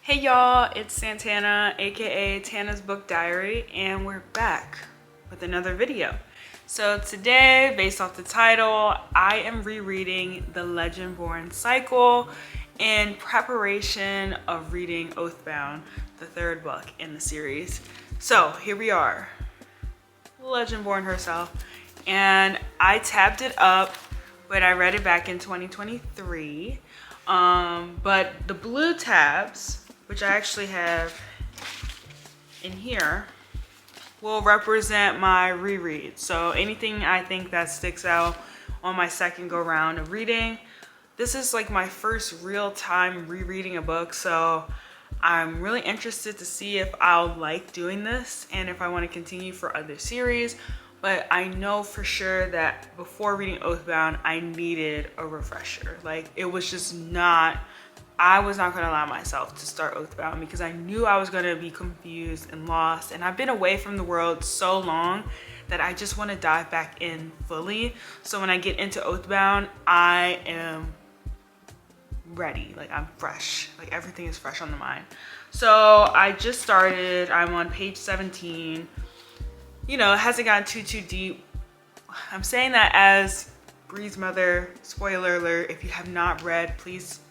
Hey y'all, it's Santana, aka Tana's Book Diary, and we're back with another video. So today, based off the title, I am rereading the Legendborn cycle in preparation of reading Oathbound, the third book in the series. So here we are, Legendborn herself, and I tabbed it up when I read it back in 2023. But the blue tabs, which I actually have in here, will represent my reread. So anything I think that sticks out on my second go round of reading. This is like my first real time rereading a book, so I'm really interested to see if I'll like doing this and if I want to continue for other series. But I know for sure that before reading Oathbound, I needed a refresher. Like, it was just not, I was not gonna allow myself to start Oathbound because I knew I was gonna be confused and lost. And I've been away from the world so long that I just wanna dive back in fully. So when I get into Oathbound, I am ready, like I'm fresh, like everything is fresh on the mind. So I just started, I'm on page 17. You know, it hasn't gotten too deep. I'm saying that as Bree's mother, spoiler alert, if you have not read, please,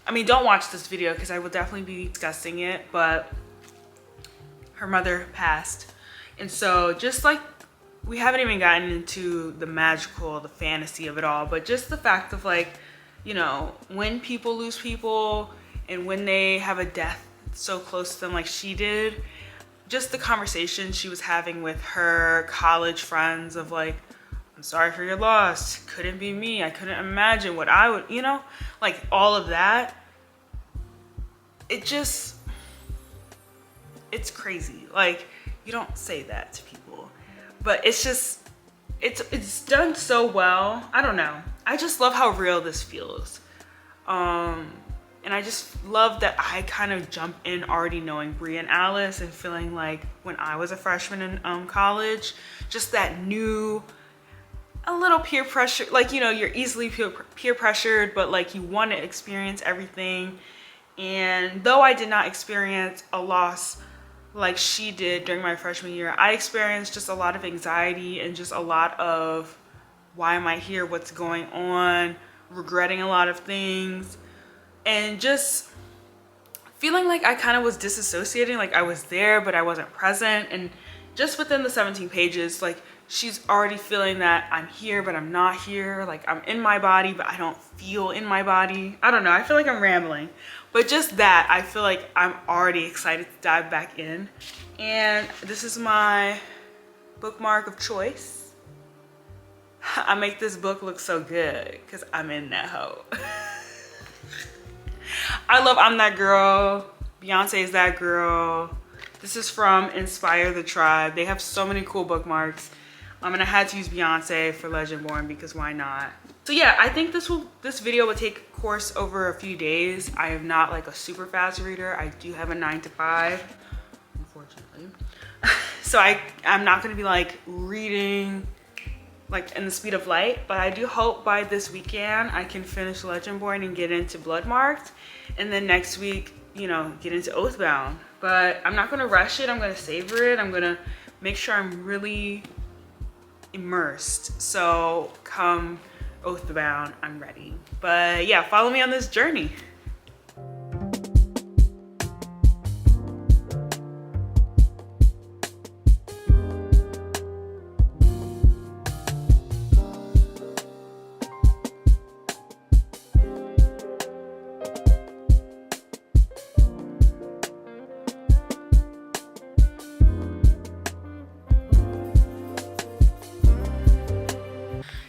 I mean, don't watch this video because I will definitely be discussing it, but her mother passed. And so just like, we haven't even gotten into the magical, the fantasy of it all, but just the fact of like, you know, when people lose people and when they have a death so close to them like she did, just the conversation she was having with her college friends of like, I'm sorry for your loss, couldn't be me, I couldn't imagine what I would, you know, like all of that. It just, it's crazy. Like, you don't say that to people, but it's just, it's done so well. I don't know. I just love how real this feels. And I just love that I kind of jump in already knowing Bree and Alice and feeling like when I was a freshman in college, just that new, a little peer pressure, like, you know, you're easily peer pressured, but like you want to experience everything. And though I did not experience a loss like she did during my freshman year, I experienced just a lot of anxiety and just a lot of why am I here, what's going on, regretting a lot of things. And just feeling like I kind of was disassociating, like I was there, but I wasn't present. And just within the 17 pages, like she's already feeling that I'm here, but I'm not here. Like I'm in my body, but I don't feel in my body. I don't know, I feel like I'm rambling. But just that, I feel like I'm already excited to dive back in. And this is my bookmark of choice. I make this book look so good because I'm in that hoe. I love I'm That Girl, Beyonce is That Girl. This is from Inspire the Tribe. They have so many cool bookmarks. And I had to use Beyonce for Legendborn because why not? So yeah, I think this video will take course over a few days. I am not like a super fast reader. I do have a 9 to 5, unfortunately. So I'm not gonna be like reading like in the speed of light, but I do hope by this weekend I can finish Legendborn and get into Bloodmarked, and then next week, you know, get into Oathbound. But I'm not gonna rush it, I'm gonna savor it, I'm gonna make sure I'm really immersed. So come Oathbound, I'm ready. But yeah, follow me on this journey.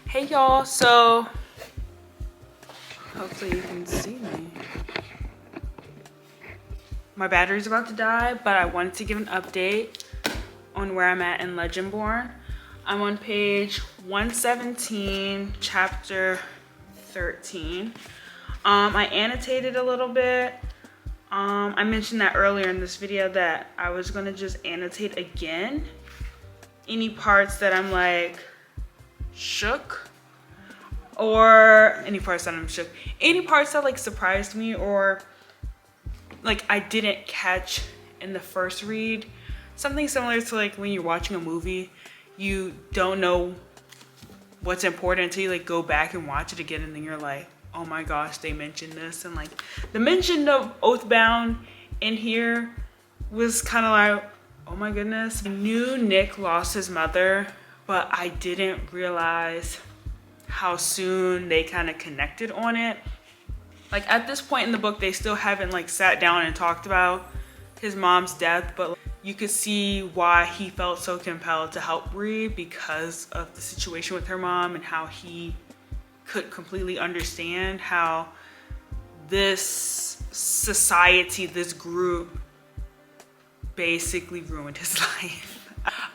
Hey y'all, so hopefully you can see me. My battery's about to die, but I wanted to give an update on where I'm at in Legendborn. I'm on page 117, chapter 13. I annotated a little bit. I mentioned that earlier in this video that I was gonna just annotate again any parts that I'm like shook, or any parts that I'm shook, any parts that like surprised me or like I didn't catch in the first read. Something similar to like when you're watching a movie, you don't know what's important until you like go back and watch it again, and then you're like, oh my gosh, they mentioned this. And like the mention of Oathbound in here was kind of like, oh my goodness. I knew Nick lost his mother, but I didn't realize how soon they kind of connected on it. Like at this point in the book, they still haven't like sat down and talked about his mom's death, but you could see why he felt so compelled to help Bree because of the situation with her mom, and how he could completely understand how this society, this group basically ruined his life.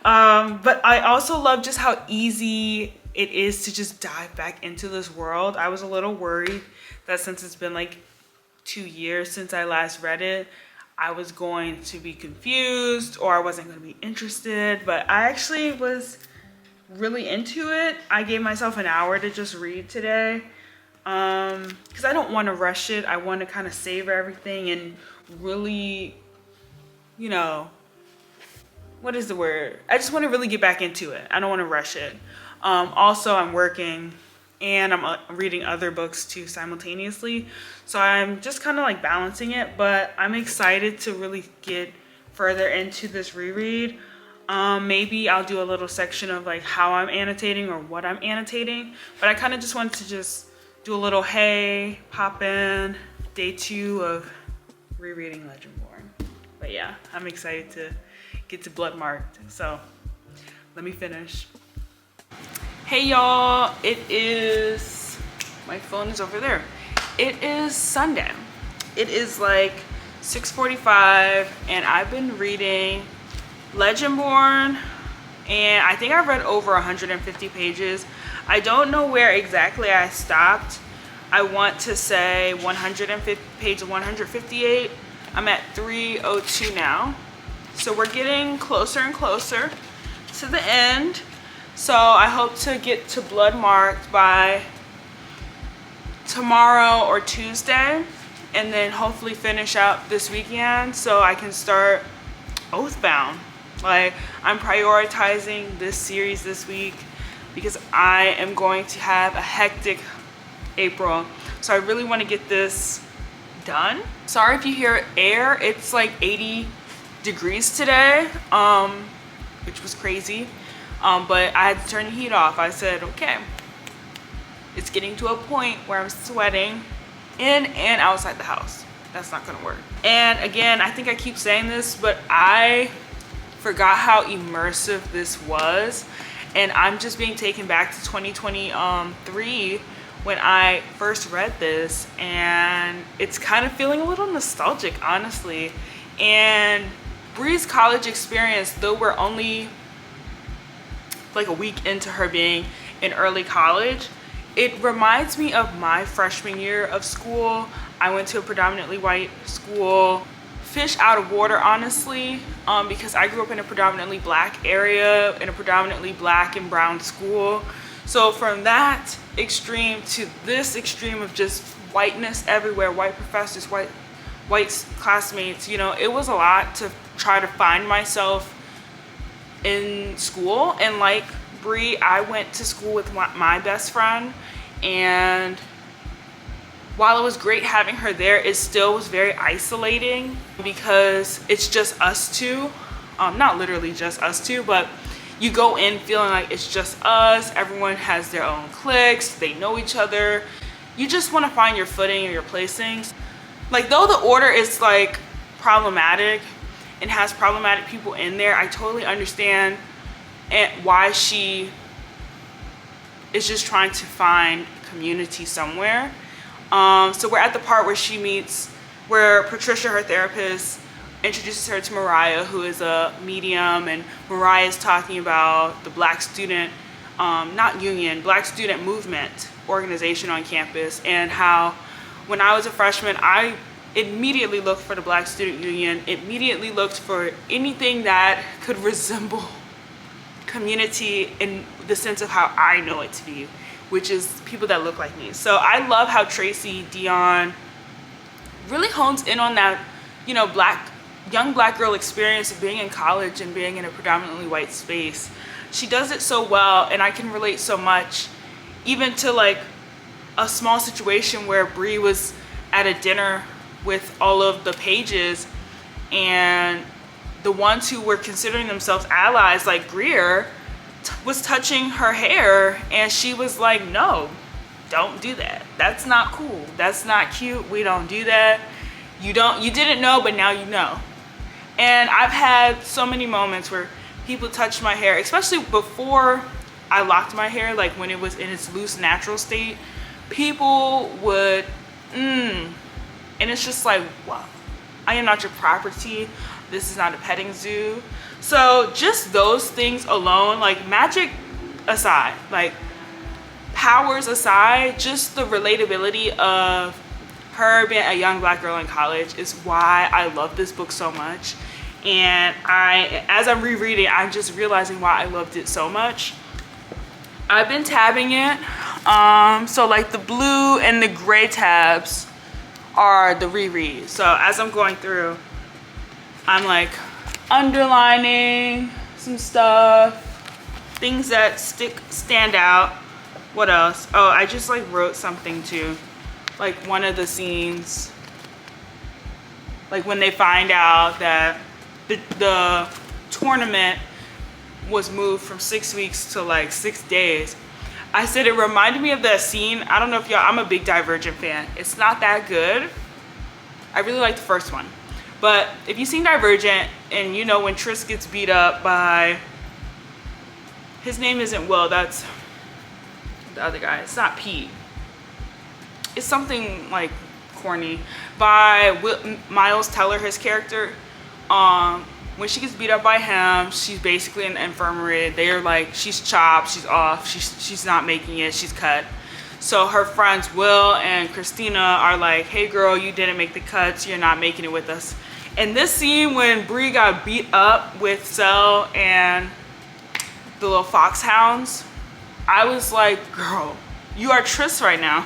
But I also love just how easy it is to just dive back into this world. I was a little worried that since it's been like 2 years since I last read it, I was going to be confused or I wasn't going to be interested, but I actually was really into it. I gave myself an hour to just read today because I don't want to rush it. I want to kind of savor everything and really, you know, what is the word? I just want to really get back into it. I don't want to rush it. Also, I'm working and I'm reading other books too simultaneously. So I'm just kind of like balancing it, but I'm excited to really get further into this reread. Maybe I'll do a little section of like how I'm annotating or what I'm annotating, but I kind of just wanted to just do a little, hey, pop in, day 2 of rereading Legendborn. But yeah, I'm excited to get to Blood Marked. So let me finish. Hey y'all, it is, my phone is over there. It is Sunday. It is like 6:45 and I've been reading Legendborn, and I think I've read over 150 pages. I don't know where exactly I stopped. I want to say page 158. I'm at 302 now. So we're getting closer and closer to the end. So I hope to get to Blood Marked by tomorrow or Tuesday, and then hopefully finish out this weekend so I can start Oathbound. Like, I'm prioritizing this series this week because I am going to have a hectic April. So I really want to get this done. Sorry if you hear air. It's like 80 degrees today, which was crazy. But I had to turn the heat off. I said, okay, it's getting to a point where I'm sweating in and outside the house. That's not gonna work. And again, I think I keep saying this, but I forgot how immersive this was. And I'm just being taken back to 2023 when I first read this, and it's kind of feeling a little nostalgic, honestly. And Bree's college experience, though we're only like a week into her being in early college, it reminds me of my freshman year of school. I went to a predominantly white school. Fish out of water, honestly, because I grew up in a predominantly black area, in a predominantly black and brown school. So from that extreme to this extreme of just whiteness everywhere, white professors, white classmates, you know, it was a lot to try to find myself in school. And like Bree, I went to school with my best friend, and while it was great having her there, it still was very isolating because it's just us two. Not literally just us two, but you go in feeling like it's just us. Everyone has their own cliques. They know each other. You just want to find your footing and your placings. Like, though the order is like problematic and has problematic people in there, I totally understand why she is just trying to find community somewhere. So we're at the part where Patricia, her therapist, introduces her to Mariah, who is a medium, and Mariah is talking about the Black Student, Black Student Movement organization on campus, and how when I was a freshman, I immediately looked for the Black Student Union, immediately looked for anything that could resemble community in the sense of how I know it to be, which is people that look like me. So I love how Tracy Deonn really hones in on that you know, young black girl experience of being in college and being in a predominantly white space. She does it so well, and I can relate so much, even to like a small situation where Bree was at a dinner with all of the pages, and the ones who were considering themselves allies, like Greer, was touching her hair, and she was like, no, don't do that. That's not cool. That's not cute. We don't do that. You didn't know, but now you know. And I've had so many moments where people touched my hair, especially before I locked my hair, like when it was in its loose, natural state. People would, and it's just like, wow, I am not your property. This is not a petting zoo. So just those things alone, like magic aside, like powers aside, just the relatability of her being a young black girl in college is why I love this book so much. And as I'm rereading, I'm just realizing why I loved it so much. I've been tabbing it. So like the blue and the gray tabs are the rereads. So as I'm going through, I'm like underlining some stuff, things that stand out. What else? Oh, I just like wrote something too. Like one of the scenes, like when they find out that the tournament was moved from 6 weeks to like 6 days. I said it reminded me of that scene. I don't know if y'all, I'm a big Divergent fan. It's not that good. I really like the first one. But if you've seen Divergent, and you know when Tris gets beat up by, his name isn't Will, that's the other guy. It's not Pete. It's something like corny. By Miles Teller, his character. When she gets beat up by him, she's basically in the infirmary. They're like, she's chopped, she's off, she's not making it, she's cut. So her friends Will and Christina are like, hey girl, you didn't make the cuts, you're not making it with us. And this scene when Bree got beat up with Cell and the little foxhounds, I was like, girl, you are Tris right now.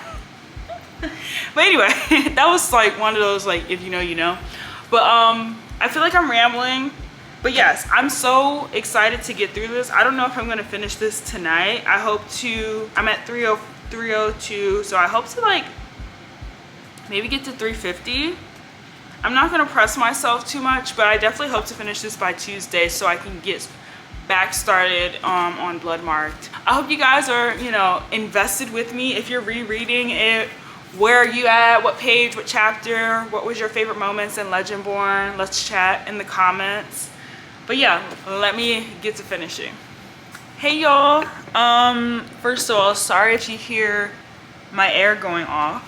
But anyway, that was like one of those, like, if you know, you know. But I feel like I'm rambling. But yes, I'm so excited to get through this. I don't know if I'm gonna finish this tonight. I hope to, I'm at 302, so I hope to like maybe get to 350. I'm not gonna press myself too much, but I definitely hope to finish this by Tuesday so I can get back started on Bloodmarked. I hope you guys are, you know, invested with me. If you're rereading it, where are you at? What page? What chapter? What was your favorite moments in Legendborn? Let's chat in the comments. But yeah, let me get to finishing. Hey y'all. First of all, sorry if you hear my air going off.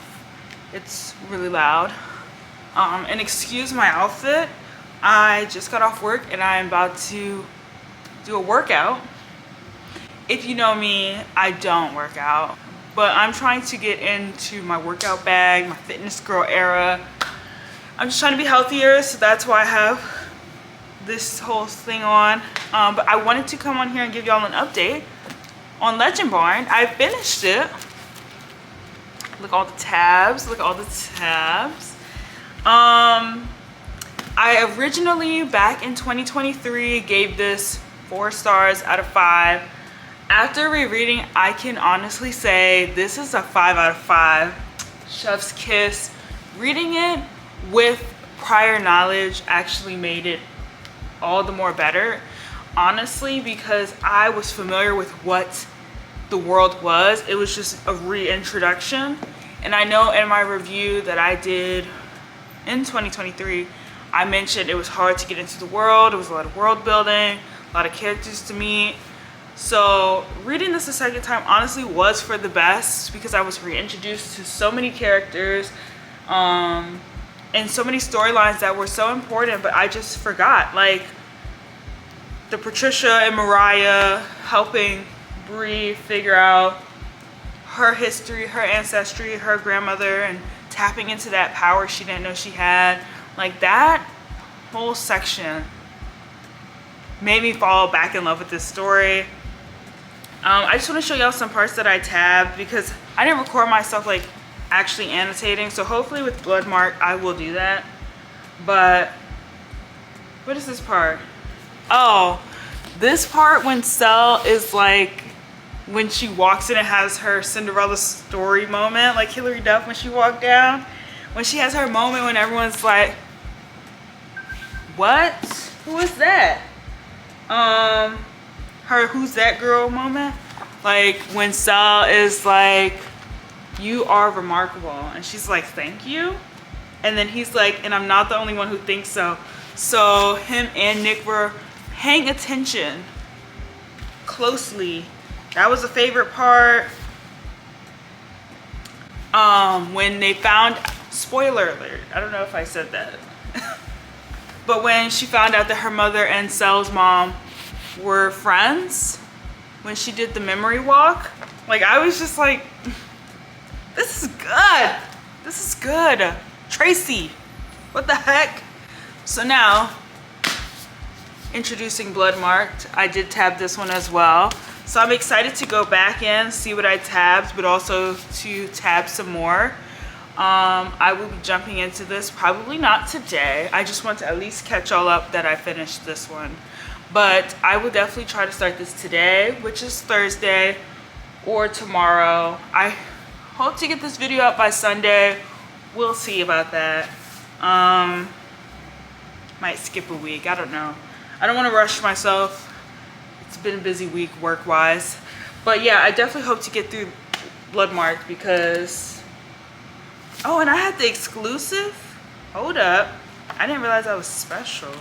It's really loud. And excuse my outfit. I just got off work and I'm about to do a workout. If you know me, I don't work out. But I'm trying to get into my workout bag, my fitness girl era. I'm just trying to be healthier, so that's why I have this whole thing on. But I wanted to come on here and give y'all an update on Legendborn. I finished it. Look at all the tabs, look at all the tabs. I originally, back in 2023, gave this 4 stars out of 5. After rereading, I can honestly say this is a 5 out of 5. Chef's kiss. Reading it with prior knowledge actually made it all the more better. Honestly, because I was familiar with what the world was. It was just a reintroduction. And I know in my review that I did in 2023, I mentioned it was hard to get into the world. It was a lot of world building, a lot of characters to meet. So reading this a second time honestly was for the best because I was reintroduced to so many characters and so many storylines that were so important, but I just forgot. Like the Patricia and Mariah helping Bree figure out her history, her ancestry, her grandmother, and tapping into that power she didn't know she had. Like that whole section made me fall back in love with this story. I just want to show y'all some parts that I tabbed because I didn't record myself like actually annotating, so hopefully with Bloodmark I will do that. But what is this part? Oh, this part when Cell is like, when she walks in and has her Cinderella story moment, like Hilary Duff when she walked down. When she has her moment when everyone's like, what? Who is that? Her who's that girl moment. Like when Cell is like, you are remarkable. And she's like, thank you. And then he's like, and I'm not the only one who thinks so. So him and Nick were paying attention closely. That was a favorite part. When they found, spoiler alert, I don't know if I said that. But when she found out that her mother and Cell's mom were friends, when she did the memory walk, like I was just like, this is good. This is good. Tracy, what the heck? So now, introducing Bloodmarked. I did tab this one as well. So I'm excited to go back in, see what I tabbed, but also to tab some more. I will be jumping into this, probably not today. I just want to at least catch all up that I finished this one. But I will definitely try to start this today, which is Thursday, or tomorrow. I hope to get this video up by Sunday. We'll see about that. Might skip a week, I don't know. I don't want to rush myself. It's been a busy week work-wise. But yeah, I definitely hope to get through Bloodmarked because... Oh, and I had the exclusive? Hold up. I didn't realize I was special.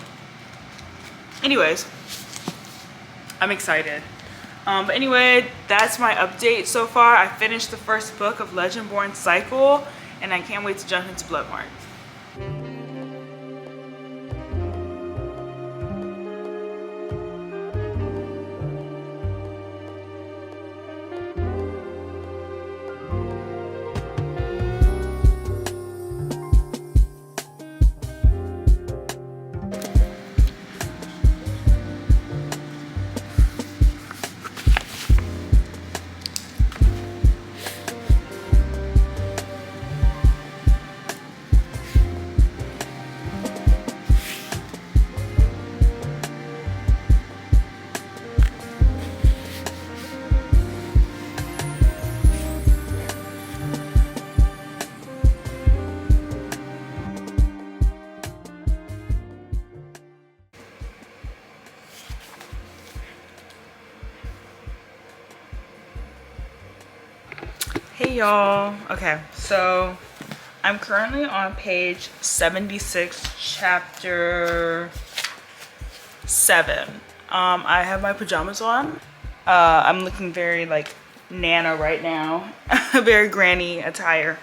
Anyways, I'm excited. But anyway, that's my update so far. I finished the first book of Legendborn Cycle, and I can't wait to jump into Bloodmarked. Hey y'all. Okay, so I'm currently on page 76, chapter 7. I have my pajamas on. I'm looking very like Nana right now. Very granny attire.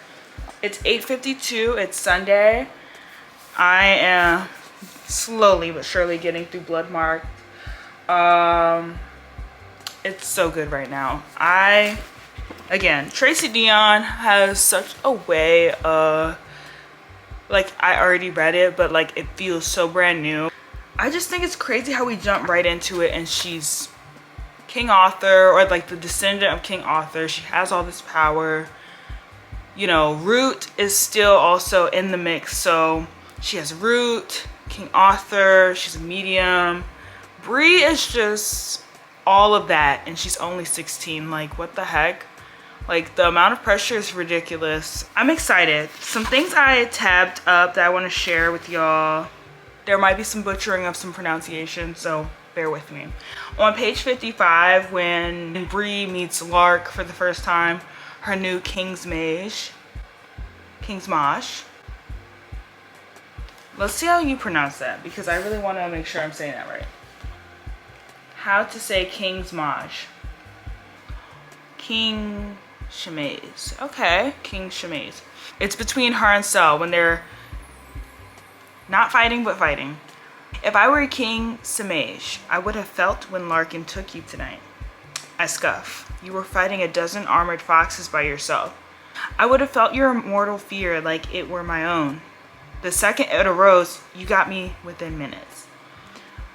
It's 8:52, it's Sunday. I am slowly but surely getting through Bloodmarked. It's so good right now. Again, Tracy Deonn has such a way of, like, I already read it, but like it feels so brand new. I just think it's crazy how we jump right into it and she's King Arthur, or like the descendant of King Arthur. She has all this power. You know, Root is still also in the mix. So she has Root, King Arthur, she's a medium. Bree is just all of that, and she's only 16. Like, what the heck? Like, the amount of pressure is ridiculous. I'm excited. Some things I tabbed up that I want to share with y'all. There might be some butchering of some pronunciation, so bear with me. On page 55, when Bree meets Lark for the first time, her new King's Mage. Let's see how you pronounce that, because I really want to make sure I'm saying that right. How to say King's Mage. King Shemaze. Okay, King Shemaze. It's between her and Cell when they're not fighting but fighting. If I were King Shemaze, I would have felt when Larkin took you tonight. I scuff. You were fighting a dozen armored foxes by yourself. I would have felt your mortal fear like it were my own. The second it arose, you got me within minutes.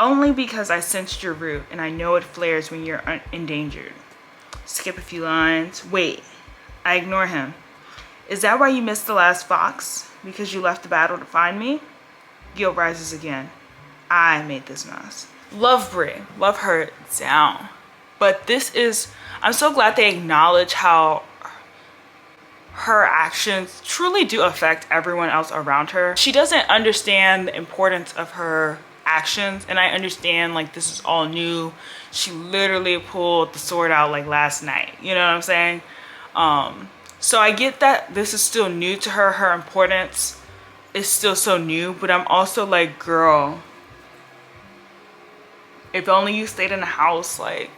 Only because I sensed your root and I know it flares when you're endangered. Skip a few lines. Wait, I ignore him. Is that why you missed the last fox? Because you left the battle to find me? Guilt rises again. I made this mess. Love Brie, love her down. But this is, I'm so glad they acknowledge how her actions truly do affect everyone else around her. She doesn't understand the importance of her actions, and I understand like this is all new. She literally pulled the sword out like last night, you know what I'm saying? So I get that this is still new to her. Her importance is still so new, but I'm also like, girl, if only you stayed in the house. Like,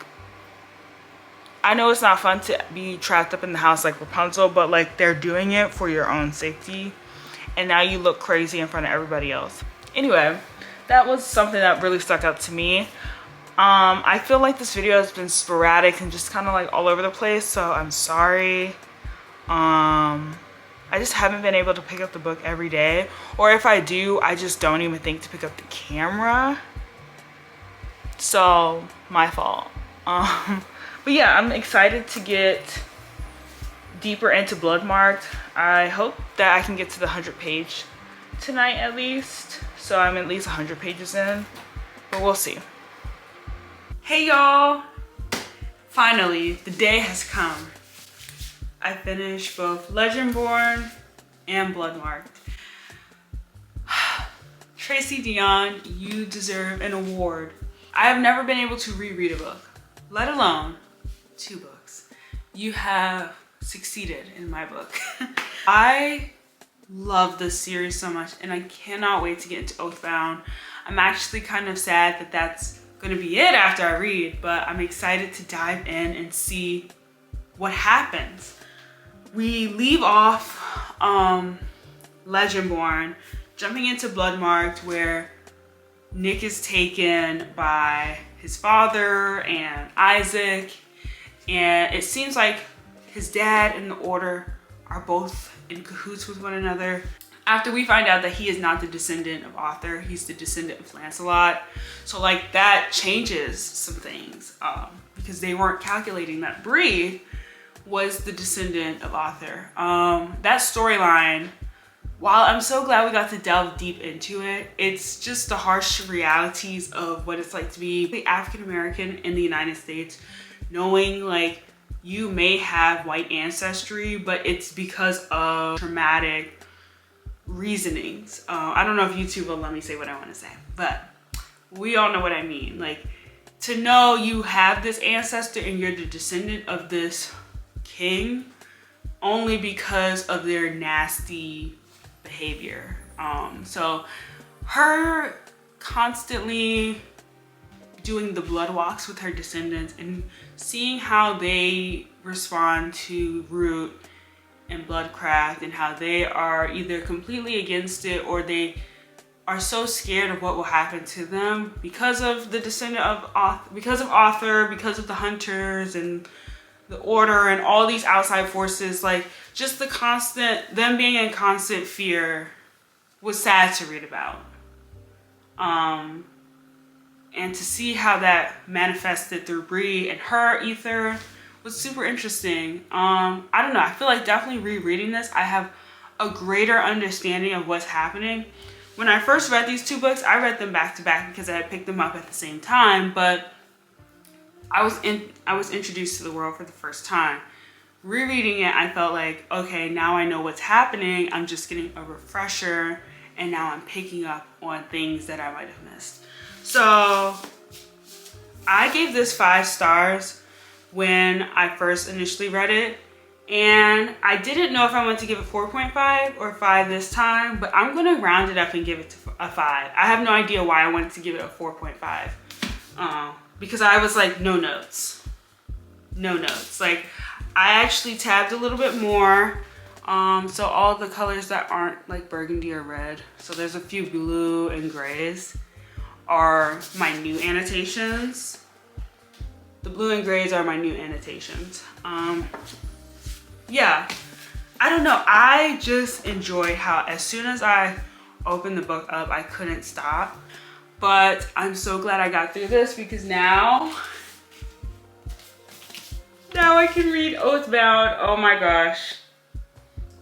I know it's not fun to be trapped up in the house like Rapunzel, but like they're doing it for your own safety, and now you look crazy in front of everybody else. Anyway, that was something that really stuck out to me. I feel like this video has been sporadic and just kind of like all over the place, so I'm sorry. I just haven't been able to pick up the book every day, or if I do, I just don't even think to pick up the camera. So my fault. But yeah, I'm excited to get deeper into Bloodmarked. I hope that I can get to the 100 page tonight at least. So I'm at least 100 pages in, but we'll see. Hey y'all, finally the day has come. I finished both Legendborn and Bloodmarked. Tracy Deonn, you deserve an award. I have never been able to reread a book, let alone 2 books. You have succeeded in my book. I love this series so much, and I cannot wait to get into Oathbound. I'm actually kind of sad that that's gonna be it after I read, but I'm excited to dive in and see what happens. We leave off Legendborn, jumping into Bloodmarked, where Nick is taken by his father and Isaac, and it seems like his dad and the Order are both in cahoots with one another. After we find out that he is not the descendant of Arthur, he's the descendant of Lancelot. So like that changes some things, because they weren't calculating that Brie was the descendant of Arthur. That storyline, while I'm so glad we got to delve deep into it, it's just the harsh realities of what it's like to be African American in the United States, knowing like you may have white ancestry, but it's because of traumatic reasonings. I don't know if YouTube will let me say what I want to say, but we all know what I mean. Like, to know you have this ancestor and you're the descendant of this king only because of their nasty behavior. So her constantly doing the blood walks with her descendants and seeing how they respond to Root and Bloodcraft, and how they are either completely against it or they are so scared of what will happen to them because of the descendant of Arthur, because of the hunters and the Order and all these outside forces. Like, just the constant, them being in constant fear was sad to read about. And to see how that manifested through Brie and her ether was super interesting. I don't know, I feel like definitely rereading this, I have a greater understanding of what's happening. When I first read these 2 books, I read them back to back because I had picked them up at the same time, but I was introduced to the world for the first time. Rereading it, I felt like, okay, now I know what's happening. I'm just getting a refresher, and now I'm picking up on things that I might have missed. So I gave this 5 stars when I first initially read it, and I didn't know if I wanted to give it 4.5 or 5 this time, but I'm gonna round it up and give it to a 5. I have no idea why I wanted to give it a 4.5. Because I was like, no notes. Like, I actually tabbed a little bit more. So all the colors that aren't like burgundy or red, so there's a few blue and grays, are my new annotations. The blue and grays are my new annotations. Yeah, I don't know. I just enjoyed how as soon as I opened the book up, I couldn't stop. But I'm so glad I got through this, because now I can read Oathbound. Oh my gosh.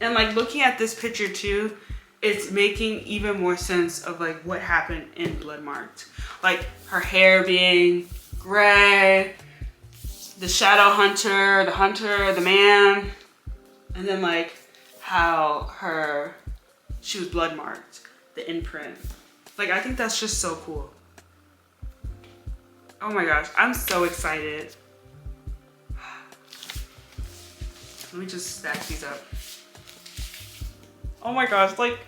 And like looking at this picture too, it's making even more sense of like what happened in Bloodmarked. Like her hair being gray, the shadow hunter, the man, and then like how she was bloodmarked, the imprint. Like, I think that's just so cool. Oh my gosh, I'm so excited. Let me just stack these up. Oh my gosh, like,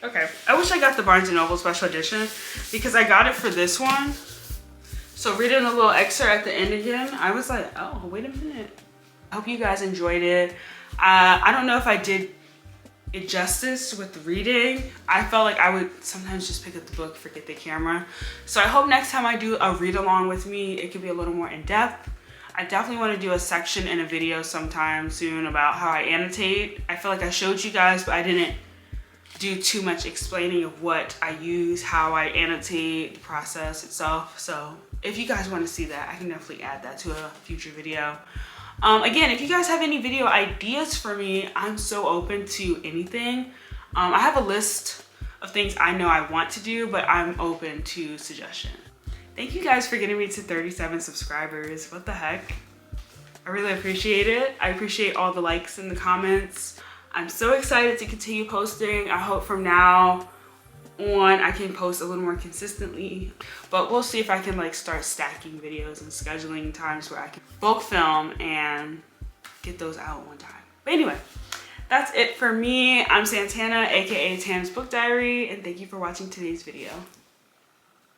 okay. I wish I got the Barnes & Noble special edition because I got it for this one. So reading a little excerpt at the end again, I was like, oh, wait a minute. I hope you guys enjoyed it. I don't know if I did it justice with the reading. I felt like I would sometimes just pick up the book, forget the camera. So I hope next time I do a read along with me, it could be a little more in depth. I definitely want to do a section in a video sometime soon about how I annotate. I feel like I showed you guys, but I didn't do too much explaining of what I use, how I annotate, the process itself. So if you guys want to see that, I can definitely add that to a future video. Again, if you guys have any video ideas for me, I'm so open to anything. I have a list of things I know I want to do, but I'm open to suggestion. Thank you guys for getting me to 37 subscribers. What the heck? I really appreciate it. I appreciate all the likes and the comments. I'm so excited to continue posting. I hope from now on I can post a little more consistently, but we'll see if I can like start stacking videos and scheduling times where I can bulk film and get those out one time. But anyway, that's it for me. I'm Santana, aka Tana's Book Diary, and thank you for watching today's video.